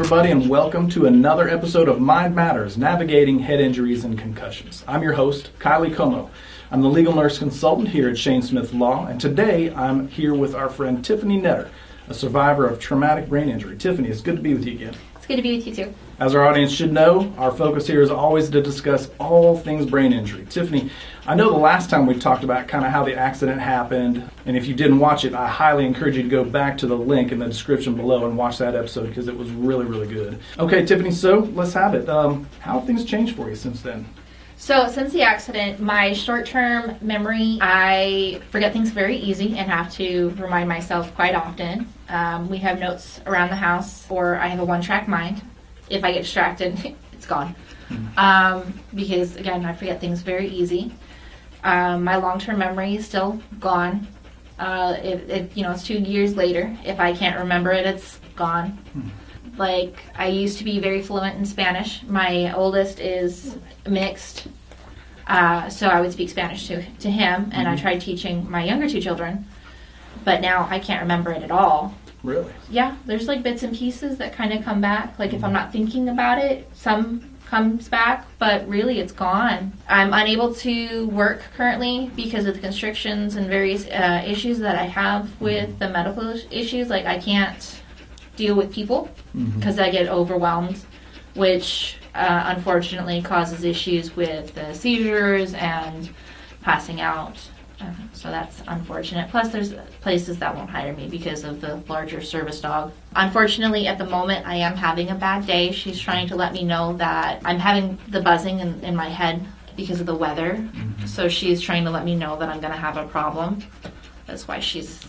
everybody, and welcome to another episode of Mind Matters, Navigating Head Injuries and Concussions. I'm your host, Kiley Como. I'm the legal nurse consultant here at Shane Smith Law, and today I'm here with our friend Tiffany Netter, a survivor of traumatic brain injury. Tiffany, it's good to be with you again. It's good to be with you too. As our audience should know, our focus here is always to discuss all things brain injury. Tiffany, I know the last time we talked about kind of how the accident happened, and if you didn't watch it, I highly encourage you to go back to the link in the description below and watch that episode because it was really, really good. Okay, Tiffany, so let's have it. How have things changed for you since then? So since the accident, my short-term memory, I forget things very easy and have to remind myself quite often. We have notes around the house, or I have a one-track mind. If I get distracted, it's gone. Because, again, I forget things very easy. My long-term memory is still gone. It's 2 years later. If I can't remember it, it's gone. Like, I used to be very fluent in Spanish. My oldest is mixed, so I would speak Spanish to him, and I tried teaching my younger two children, but now I can't remember it at all. Really? Yeah, there's like bits and pieces that kind of come back. Like if I'm not thinking about it, some comes back, but really it's gone. I'm unable to work currently because of the constrictions and various issues that I have with the medical issues. Like I can't deal with people because I get overwhelmed, which unfortunately causes issues with the seizures and passing out. So that's unfortunate. Plus there's places that won't hire me because of the larger service dog. Unfortunately, at the moment, I am having a bad day. She's trying to let me know that I'm having the buzzing in my head because of the weather. So she's trying to let me know that I'm going to have a problem. That's why she's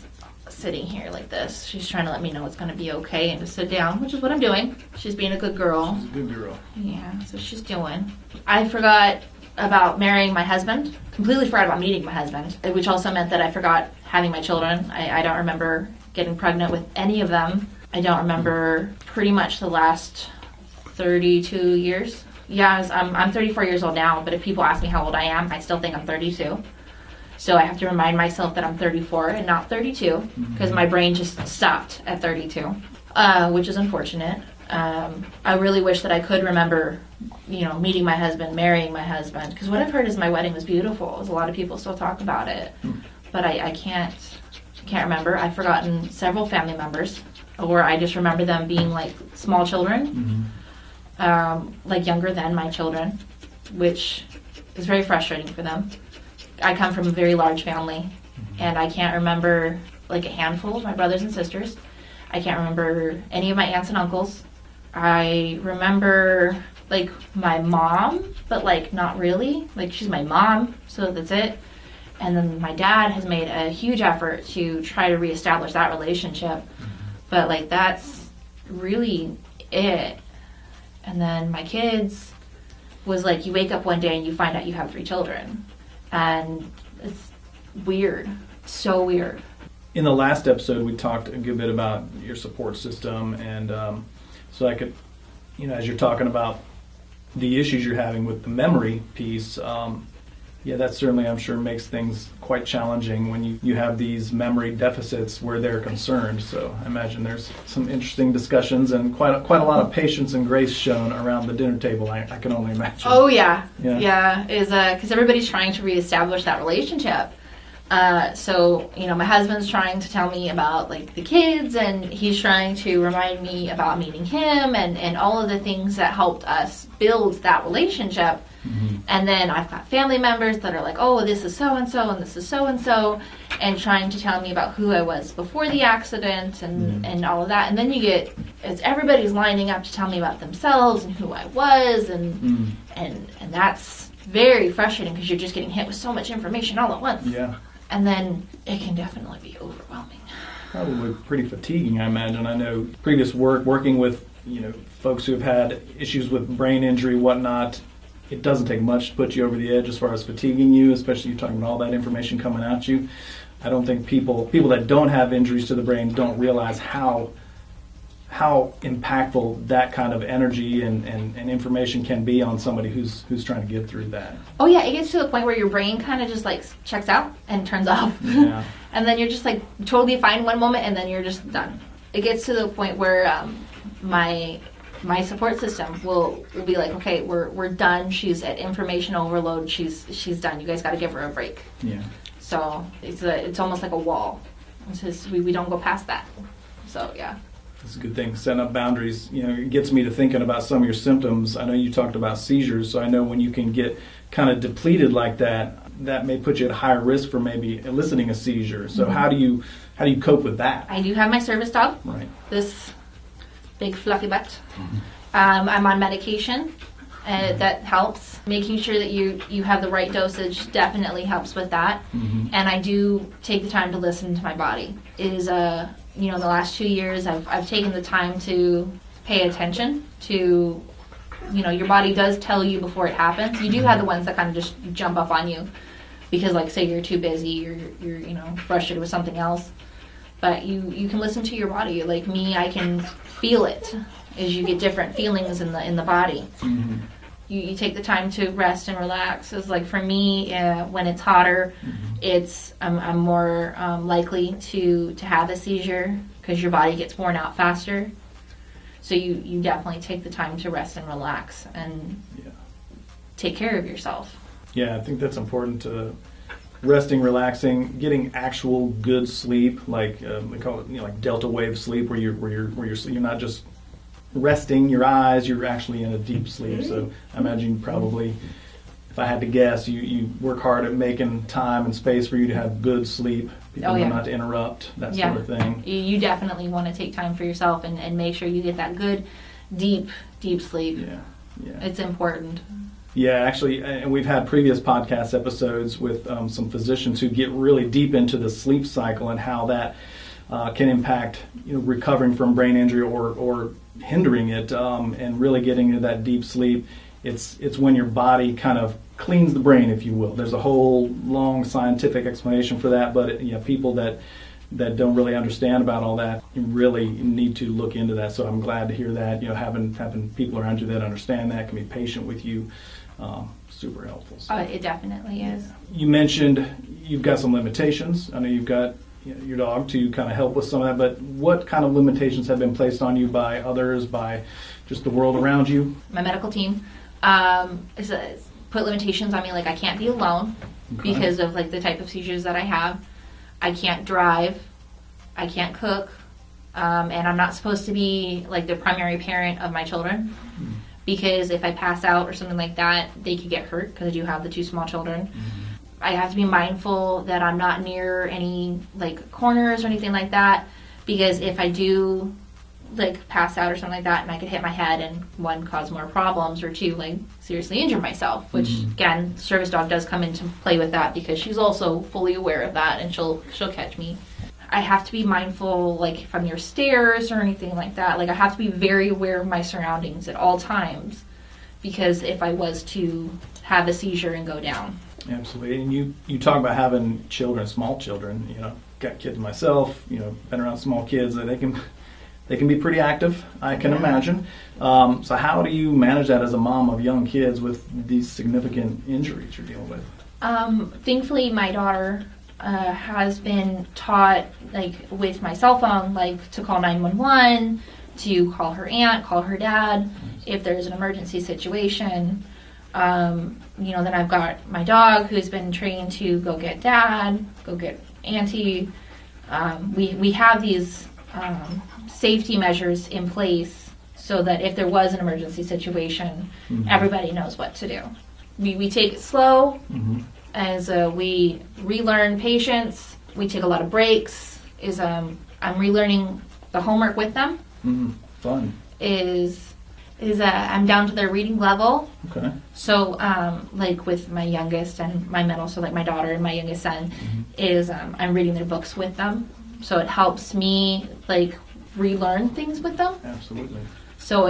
sitting here like this. She's trying to let me know it's going to be okay and to sit down, which is what I'm doing. She's being a good girl. She's a good girl. Yeah, so she's doing. I forgot about marrying my husband. Completely forgot about meeting my husband, which also meant that I forgot having my children. I don't remember getting pregnant with any of them. I don't remember pretty much the last 32 years. Yeah, I'm 34 years old now, but if people ask me how old I am, I still think I'm 32. So I have to remind myself that I'm 34 and not 32 because my brain just stopped at 32, which is unfortunate. I really wish that I could remember, meeting my husband, marrying my husband, because what I've heard is my wedding was beautiful. A lot of people still talk about it, but I can't remember. I've forgotten several family members, or I just remember them being like small children, like younger than my children, which is very frustrating for them. I come from a very large family, and I can't remember like a handful of my brothers and sisters. I can't remember any of my aunts and uncles. I remember like my mom, but like not really. Like she's my mom, so that's it. And then my dad has made a huge effort to try to reestablish that relationship. But like that's really it. And then my kids was like you wake up one day and you find out you have 3 children. And it's weird. So weird. In the last episode, we talked a good bit about your support system, and so I could, as you're talking about the issues you're having with the memory piece, that certainly, I'm sure, makes things quite challenging when you have these memory deficits where they're concerned. So I imagine there's some interesting discussions and quite a lot of patience and grace shown around the dinner table, I can only imagine. Oh, yeah. Is because everybody's trying to reestablish that relationship. So my husband's trying to tell me about like the kids, and he's trying to remind me about meeting him and all of the things that helped us build that relationship. And then I've got family members that are like, oh, this is so-and-so and this is so-and-so, and trying to tell me about who I was before the accident and all of that. And then everybody's lining up to tell me about themselves and who I was, and that's very frustrating because you're just getting hit with so much information all at once. Yeah. And then it can definitely be overwhelming. Probably pretty fatiguing, I imagine. I know previous working with, folks who have had issues with brain injury, whatnot, it doesn't take much to put you over the edge as far as fatiguing you, especially you're talking about all that information coming at you. I don't think people that don't have injuries to the brain don't realize how impactful that kind of energy and information can be on somebody who's trying to get through that. Oh yeah, it gets to the point where your brain kind of just like checks out and turns off. Yeah. And then you're just like totally fine one moment and then you're just done. It gets to the point where my my support system will be like, okay, we're done. She's at information overload. She's done. You guys got to give her a break. Yeah. So it's almost like a wall. It's just, we don't go past that. So yeah. That's a good thing. Setting up boundaries, it gets me to thinking about some of your symptoms. I know you talked about seizures, so I know when you can get kind of depleted like that, that may put you at higher risk for maybe eliciting a seizure. So how do you cope with that? I do have my service dog. Right. This big fluffy butt. I'm on medication. That helps. Making sure that you have the right dosage definitely helps with that. And I do take the time to listen to my body. It is the last 2 years I've taken the time to pay attention to, your body does tell you before it happens. You do have the ones that kind of just jump up on you because, like, say you're too busy or you're frustrated with something else. But you can listen to your body. Like me, I can feel it as you get different feelings in the body. You take the time to rest and relax. It's like for me, when it's hotter, I'm more likely to have a seizure because your body gets worn out faster. So you definitely take the time to rest and relax and take care of yourself. Yeah, I think that's important to resting, relaxing, getting actual good sleep, like we call it, like delta wave sleep, where you're not just resting your eyes, you're actually in a deep sleep. So I imagine probably, if I had to guess, you work hard at making time and space for you to have good sleep, people not to interrupt, that sort of thing. You definitely want to take time for yourself and make sure you get that good, deep sleep. Yeah. It's important. Yeah, actually, and we've had previous podcast episodes with some physicians who get really deep into the sleep cycle and how that can impact recovering from brain injury or hindering it, and really getting into that deep sleep. It's when your body kind of cleans the brain, if you will. There's a whole long scientific explanation for that, but people that don't really understand about all that, you really need to look into that. So I'm glad to hear that. Having people around you that understand that, can be patient with you, super helpful. So, it definitely is. You mentioned you've got some limitations. I know you've got your dog to kind of help with some of that, but what kind of limitations have been placed on you by others, by just the world around you? My medical team is put limitations on me, like I can't be alone because of like the type of seizures that I have. I can't drive, I can't cook, and I'm not supposed to be like the primary parent of my children because if I pass out or something like that, they could get hurt because I do have the 2 small children. I have to be mindful that I'm not near any like corners or anything like that, because if I do like pass out or something like that, and I could hit my head and 1, cause more problems, or 2, like seriously injure myself, which again, service dog does come into play with that because she's also fully aware of that and she'll catch me. I have to be mindful, like if I'm near stairs or anything like that, like I have to be very aware of my surroundings at all times, because if I was to have a seizure and go down. Absolutely. And you talk about having children, small children, got kids myself, been around small kids, that they can be pretty active, I can imagine. So how do you manage that as a mom of young kids with these significant injuries you're dealing with? Thankfully, my daughter has been taught, like with my cell phone, like to call 911, to call her aunt, call her dad, if there's an emergency situation. Then I've got my dog who's been trained to go get dad, go get auntie. We have these safety measures in place so that if there was an emergency situation, everybody knows what to do. We take it slow as we relearn patience. We take a lot of breaks. I'm relearning the homework with them. Fun. I'm down to their reading level. Okay. So, like with my youngest and my middle, so like my daughter and my youngest son, I'm reading their books with them. So it helps me like relearn things with them. Absolutely. So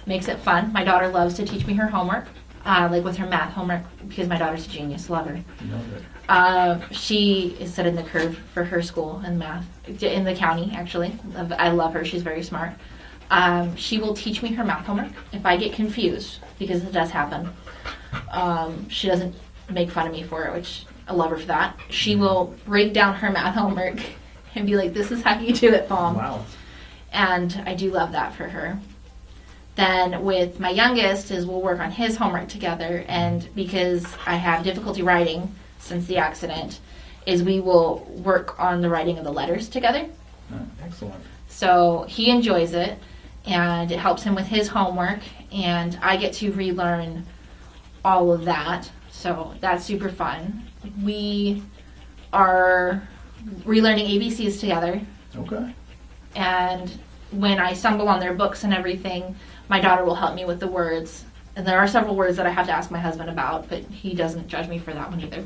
makes it fun. My daughter loves to teach me her homework, like with her math homework, because my daughter's a genius. Love her. She is setting the curve for her school in math, in the county actually. I love her. She's very smart. She will teach me her math homework if I get confused, because it does happen. She doesn't make fun of me for it, which I love her for that. She will break down her math homework and be like, "This is how you do it, Mom." Wow. And I do love that for her. Then with my youngest is we'll work on his homework together, and because I have difficulty writing since the accident, is we will work on the writing of the letters together. Excellent. So he enjoys it, and it helps him with his homework, and I get to relearn all of that. So that's super fun. We are relearning ABCs together. Okay. And when I stumble on their books and everything, my daughter will help me with the words. And there are several words that I have to ask my husband about, but he doesn't judge me for that one either.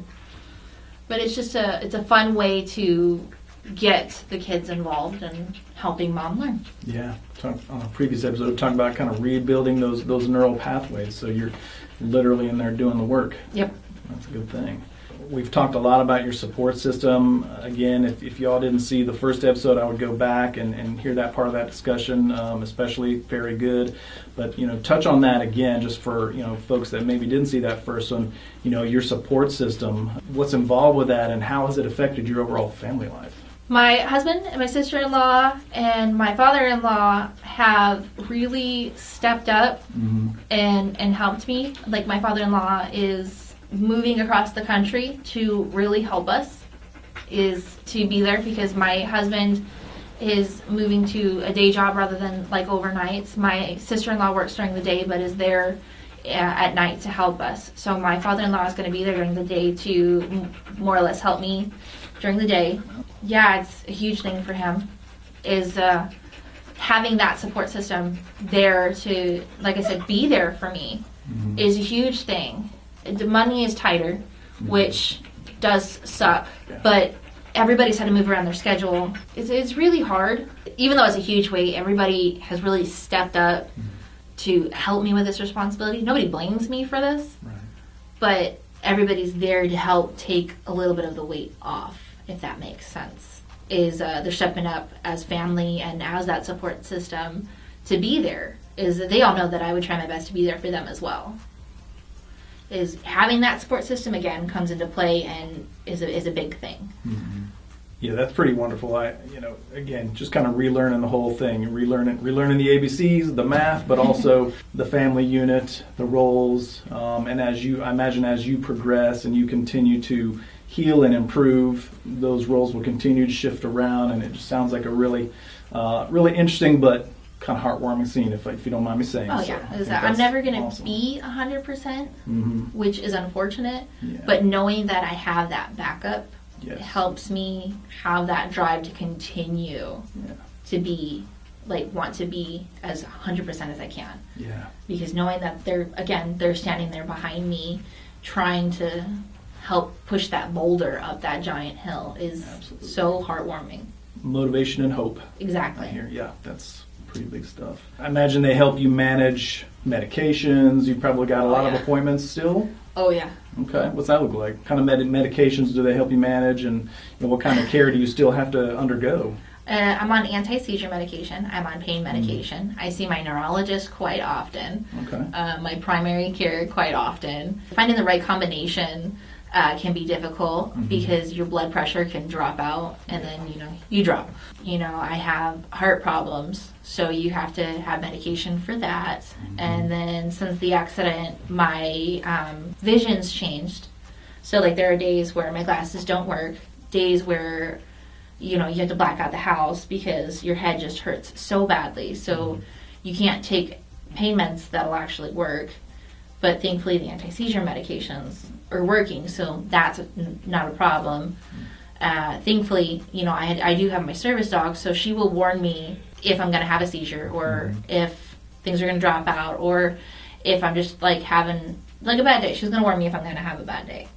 But it's just it's a fun way to get the kids involved and helping mom learn. Yeah. On a previous episode, we talked about kind of rebuilding those neural pathways. So you're literally in there doing the work. Yep. That's a good thing. We've talked a lot about your support system. Again, if y'all didn't see the first episode, I would go back and hear that part of that discussion, especially very good. But, touch on that again, just for, folks that maybe didn't see that first one, your support system, what's involved with that, and how has it affected your overall family life? My husband and my sister-in-law and my father-in-law have really stepped up and helped me. Like, my father-in-law is moving across the country to really help us, is to be there, because my husband is moving to a day job rather than like overnights. My sister-in-law works during the day but is there at night to help us. So my father-in-law is going to be there during the day to more or less help me during the day. Yeah, it's a huge thing for him, is having that support system there to, like I said, be there for me is a huge thing. The money is tighter, which does suck, but everybody's had to move around their schedule. It's really hard. Even though it's a huge weight, everybody has really stepped up to help me with this responsibility. Nobody blames me for this, but everybody's there to help take a little bit of the weight off, if that makes sense. They're stepping up as family and as that support system to be there. They all know that I would try my best to be there for them as well. Is having that support system again comes into play and is a big thing. Yeah, that's pretty wonderful. Again, just kind of relearning the whole thing, relearning the ABCs, the math, but also the family unit, the roles, and I imagine as you progress and you continue to heal and improve, those roles will continue to shift around, and it just sounds like a really, really interesting but kind of heartwarming scene, if you don't mind me saying. Oh, yeah. I'm never going to be 100%, which is unfortunate, but knowing that I have that backup helps me have that drive to continue to be, want to be as 100% as I can. Yeah. Because knowing that they're standing there behind me trying to help push that boulder up that giant hill is so heartwarming. Motivation and hope. Exactly. I hear. Yeah, that's pretty big stuff. I imagine they help you manage medications. You probably got a lot of appointments still? Oh, yeah. Okay. What's that look like? What kind of medications do they help you manage, and what kind of care do you still have to undergo? I'm on anti-seizure medication. I'm on pain medication. I see my neurologist quite often. Okay. My primary care quite often. Finding the right combination can be difficult because your blood pressure can drop out and then, you drop. I have heart problems, so you have to have medication for that. And then since the accident, my vision's changed. So there are days where my glasses don't work, days where, you have to black out the house because your head just hurts so badly. So you can't take pain meds that'll actually work. But thankfully the anti-seizure medications are working, so that's not a problem. Thankfully, I do have my service dog, so she will warn me if I'm going to have a seizure, or if things are going to drop out, or if I'm just having a bad day. She's going to warn me if I'm going to have a bad day.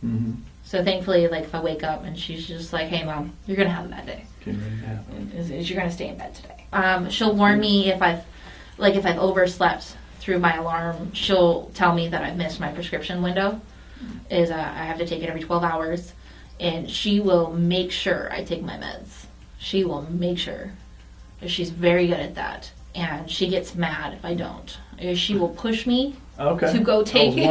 So thankfully, if I wake up and she's just like, "Hey, Mom, you're going to have a bad day. You're going to stay in bed today." She'll warn me if I've overslept through my alarm. She'll tell me that I've missed my prescription window. I have to take it every 12 hours. And she will make sure I take my meds. She will make sure. She's very good at that. And she gets mad if I don't. She will push me to go take it.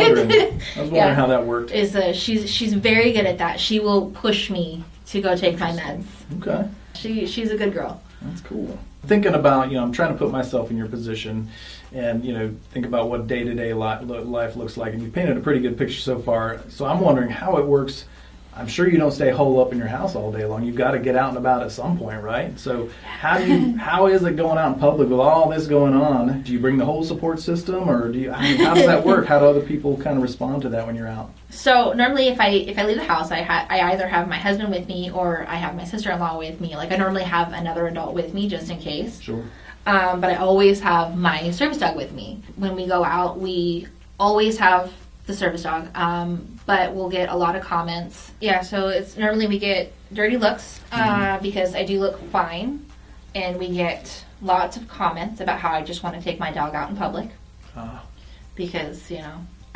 I was wondering how that worked. She's very good at that. She will push me to go take my meds. Okay. She's a good girl. That's cool. Thinking about, I'm trying to put myself in your position and, think about what day-to-day life looks like. And you've painted a pretty good picture so far. So I'm wondering how it works. I'm sure you don't stay holed up in your house all day long. You've got to get out and about at some point, right? So how is it going out in public with all this going on? Do you bring the whole support system, or how does that work? How do other people kind of respond to that when you're out? So normally if I leave the house, I either have my husband with me or I have my sister-in-law with me. Like I normally have another adult with me just in case. Sure. But I always have my service dog with me. When we go out, we always have the service dog, but we'll get a lot of comments. Yeah, so it's normally we get dirty looks because I do look fine, and we get lots of comments about how I just want to take my dog out in public because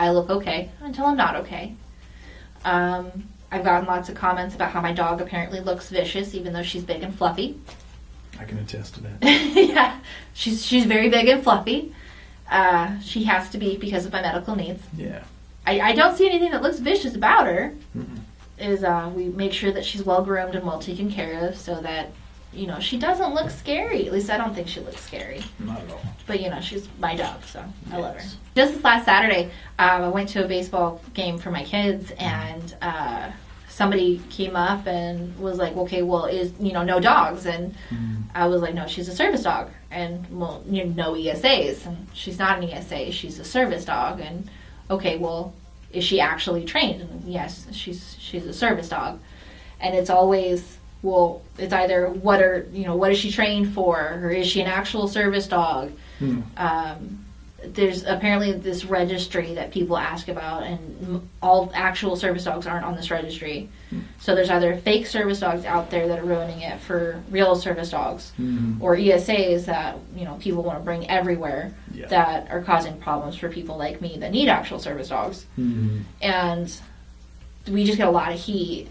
I look okay until I'm not okay. I've gotten lots of comments about how my dog apparently looks vicious even though she's big and fluffy. I can attest to that. Yeah, she's very big and fluffy. She has to be because of my medical needs. Yeah. I don't see anything that looks vicious about her. Is we make sure that she's well groomed and well taken care of so that she doesn't look scary. At least I don't think she looks scary. Not at all. But she's my dog, so I love her. Just this last Saturday, I went to a baseball game for my kids, and somebody came up and was like, "Okay, well, is no dogs?" And I was like, "No, she's a service dog." And well, no ESAs, and she's not an ESA. She's a service dog, and okay, well, is she actually trained? And yes, she's a service dog. And it's always, well, it's either what is she trained for, or is she an actual service dog? There's apparently this registry that people ask about, and all actual service dogs aren't on this registry. So there's either fake service dogs out there that are ruining it for real service dogs, or ESAs that people want to bring everywhere that are causing problems for people like me that need actual service dogs. And we just get a lot of heat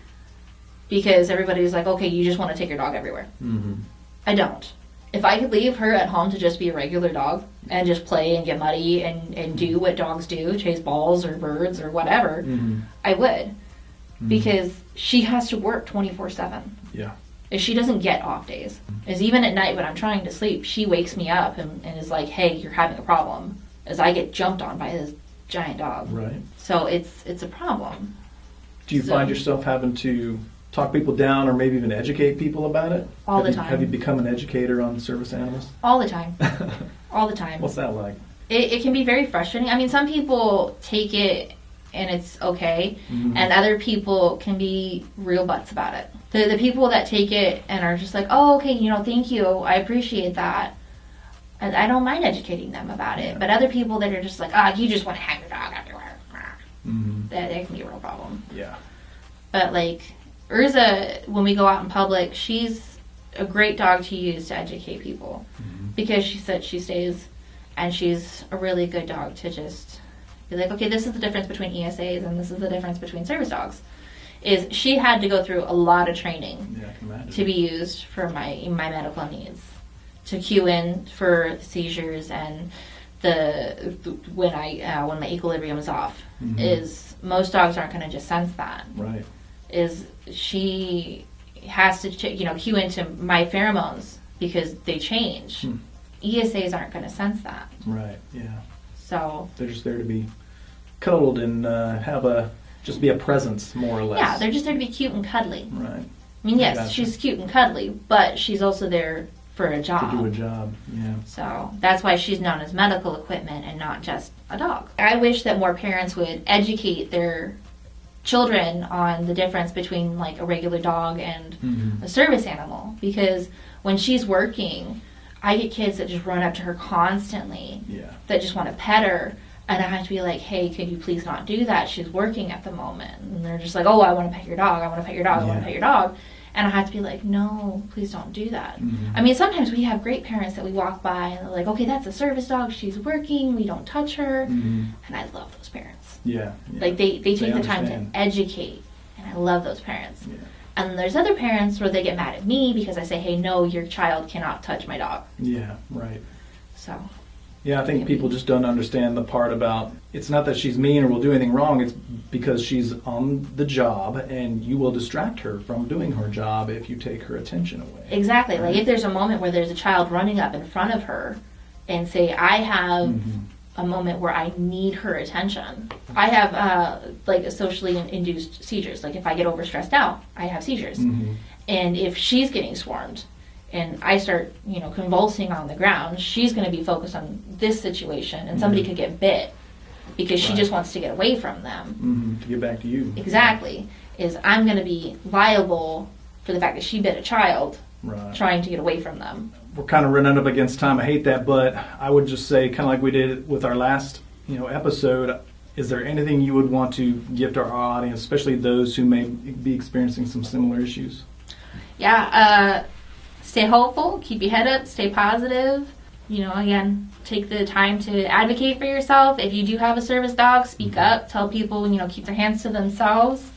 because everybody's like, okay, you just want to take your dog everywhere. I don't. If I could leave her at home to just be a regular dog and just play and get muddy and do what dogs do, chase balls or birds or whatever, I would. Because she has to work 24/7. Yeah. If she doesn't get off days, is even at night when I'm trying to sleep, she wakes me up and is like, hey, you're having a problem, as I get jumped on by this giant dog. Right. So it's a problem. Do you find yourself having to talk people down or maybe even educate people about it? All the time. Have you become an educator on service animals? All the time. All the time. What's that like? It can be very frustrating. I mean, some people take it and it's okay, and other people can be real butts about it. The people that take it and are just like, oh, okay, thank you, I appreciate that. And I don't mind educating them about it. But other people that are just like, you just want to have your dog everywhere. That can be a real problem. Yeah. But like, Urza, when we go out in public, she's a great dog to use to educate people. Because she said she stays, and she's a really good dog to just be like, okay, this is the difference between ESAs and this is the difference between service dogs. Is she had to go through a lot of training to be used for my medical needs, to cue in for seizures and when my equilibrium is off. Is most dogs aren't going to just sense that. Right. Is she has to cue into my pheromones because they change. ESAs aren't going to sense that. Right. Yeah. So they're just there to be cuddled and just be a presence, more or less. Yeah, they're just there to be cute and cuddly. Right. I mean, yes, she's cute and cuddly, but she's also there for a job. To do a job, yeah. So that's why she's known as medical equipment and not just a dog. I wish that more parents would educate their children on the difference between like a regular dog and a service animal, because when she's working, I get kids that just run up to her constantly, that just want to pet her, and I have to be like, hey, could you please not do that? She's working at the moment. And they're just like, oh, I want to pet your dog, I want to pet your dog, I want to pet your dog. And I have to be like, no, please don't do that. I mean, sometimes we have great parents that we walk by and they're like, okay, that's a service dog, she's working, we don't touch her. And I love those parents. Yeah. Like they take the time to educate, and I love those parents. And there's other parents where they get mad at me because I say, hey, no, your child cannot touch my dog. Yeah, right. So Yeah, I think people just don't understand the part about it's not that she's mean or will do anything wrong. It's because she's on the job, and you will distract her from doing her job if you take her attention away. Exactly. Like if there's a moment where there's a child running up in front of her and say, I have a moment where I need her attention. I have like a socially induced seizures. Like if I get overstressed out, I have seizures. And if she's getting swarmed and I start, convulsing on the ground, she's going to be focused on this situation, and somebody could get bit because she just wants to get away from them. To get back to you. Exactly. Is I'm going to be liable for the fact that she bit a child trying to get away from them. We're kind of running up against time. I hate that, but I would just say, kind of like we did with our last, episode, is there anything you would want to give to our audience, especially those who may be experiencing some similar issues? Yeah, stay hopeful, keep your head up, stay positive. Again, take the time to advocate for yourself. If you do have a service dog, speak up, tell people, keep their hands to themselves.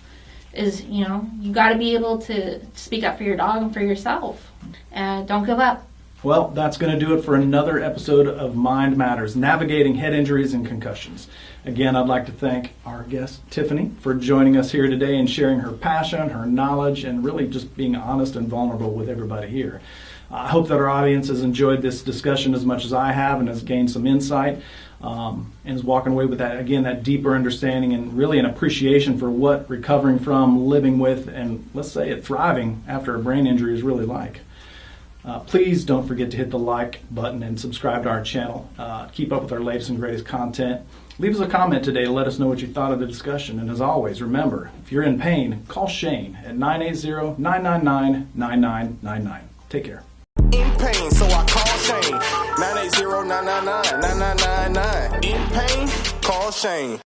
You got to be able to speak up for your dog and for yourself. Don't give up. Well, that's going to do it for another episode of Mind Matters, Navigating Head Injuries and Concussions. Again, I'd like to thank our guest, Tiffany, for joining us here today and sharing her passion, her knowledge, and really just being honest and vulnerable with everybody here. I hope that our audience has enjoyed this discussion as much as I have and has gained some insight and is walking away with that deeper understanding and really an appreciation for what recovering from, living with, and let's say it thriving after a brain injury is really like. Please don't forget to hit the like button and subscribe to our channel. Keep up with our latest and greatest content. Leave us a comment today to let us know what you thought of the discussion. And as always, remember, if you're in pain, call Shane at 980-999-9999. Take care. In pain, so I call Shane. 980-999-9999. In pain, call Shane.